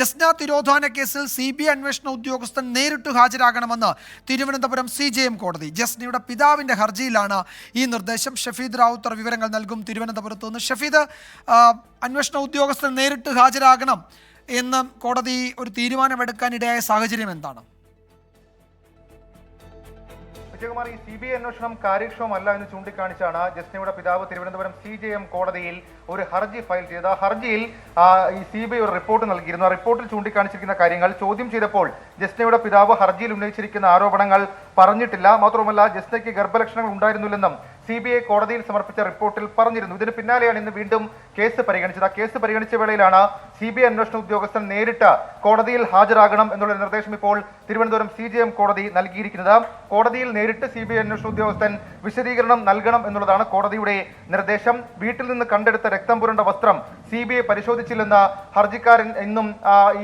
ജസ്ന തിരോധാന കേസിൽ CBI അന്വേഷണ ഉദ്യോഗസ്ഥൻ നേരിട്ട് ഹാജരാകണമെന്ന് തിരുവനന്തപുരം CJM കോടതി. ജസ്നയുടെ പിതാവിന്റെ ഹർജിയിലാണ് ഈ നിർദ്ദേശം. ഷഫീദ് റാവുത്തർ വിവരങ്ങൾ നൽകും തിരുവനന്തപുരത്ത് നിന്ന്. ഷഫീദ്, അന്വേഷണ ഉദ്യോഗസ്ഥൻ നേരിട്ട് ഹാജരാകണം എന്ന് കോടതി ഒരു തീരുമാനമെടുക്കാനിടയായ സാഹചര്യം എന്താണ്? വിജയകുമാർ, ഈ CBI അന്വേഷണം കാര്യക്ഷമമല്ല എന്ന് ചൂണ്ടിക്കാണിച്ചാണ് ജസ്നയുടെ പിതാവ് തിരുവനന്തപുരം CJM കോടതിയിൽ ഒരു ഹർജി ഫയൽ ചെയ്തത്. ആ ഹർജിയിൽ ഈ CBI ഒരു റിപ്പോർട്ട് നൽകിയിരുന്നു. ആ റിപ്പോർട്ടിൽ ചൂണ്ടിക്കാണിച്ചിരിക്കുന്ന കാര്യങ്ങൾ ചോദ്യം ചെയ്തപ്പോൾ ജസ്നയുടെ പിതാവ് ഹർജിയിൽ ഉന്നയിച്ചിരിക്കുന്ന ആരോപണങ്ങൾ പറഞ്ഞിട്ടില്ല. മാത്രമല്ല, ജസ്നയ്ക്ക് ഗർഭലക്ഷണങ്ങൾ ഉണ്ടായിരുന്നില്ലെന്നും CBI കോടതിയിൽ സമർപ്പിച്ച റിപ്പോർട്ടിൽ പറഞ്ഞിരുന്നു. ഇതിന് പിന്നാലെയാണ് ഇന്ന് വീണ്ടും കേസ് പരിഗണിച്ചത്. ആ കേസ് പരിഗണിച്ച വേളയിലാണ് CBI അന്വേഷണ ഉദ്യോഗസ്ഥൻ നേരിട്ട് കോടതിയിൽ ഹാജരാകണം എന്നുള്ള നിർദ്ദേശം ഇപ്പോൾ തിരുവനന്തപുരം CJM കോടതി നൽകിയിരിക്കുന്നത്. കോടതിയിൽ നേരിട്ട് CBI അന്വേഷണ ഉദ്യോഗസ്ഥൻ വിശദീകരണം നൽകണം എന്നുള്ളതാണ് കോടതിയുടെ നിർദ്ദേശം. വീട്ടിൽ നിന്ന് കണ്ടെടുത്ത രക്തം പുരണ്ട വസ്ത്രം CBI പരിശോധിച്ചില്ലെന്ന് ഹർജിക്കാരൻ ഇന്നും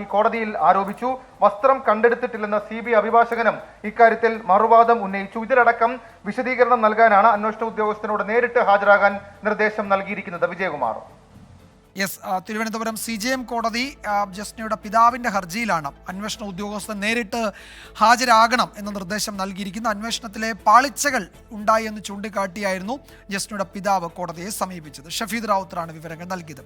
ഈ കോടതിയിൽ ആരോപിച്ചു. വസ്ത്രം കണ്ടെടുത്തിട്ടില്ലെന്ന CBI അഭിഭാഷകനും ഇക്കാര്യത്തിൽ മറുവാദം ഉന്നയിച്ചു. ഇതിലടക്കം വിശദീകരണം നൽകാനാണ് അന്വേഷണ ഉദ്യോഗസ്ഥനോട് നേരിട്ട് ഹാജരാകാൻ നിർദ്ദേശം നൽകിയിരിക്കുന്നത്. വിജയകുമാർ. യെസ്, തിരുവനന്തപുരം CJM കോടതി ജസ്നയുടെ പിതാവിന്റെ ഹർജിയിലാണ് അന്വേഷണ ഉദ്യോഗസ്ഥൻ നേരിട്ട് ഹാജരാകണം എന്ന നിർദ്ദേശം നൽകിയിരിക്കുന്നത്. അന്വേഷണത്തിലെ പാളിച്ചകൾ ഉണ്ടായി എന്ന് ചൂണ്ടിക്കാട്ടിയായിരുന്നു ജസ്നയുടെ പിതാവ് കോടതിയെ സമീപിച്ചത്. ഷഫീദ് റാവുത്തറാണ് വിവരങ്ങൾ നൽകിയത്.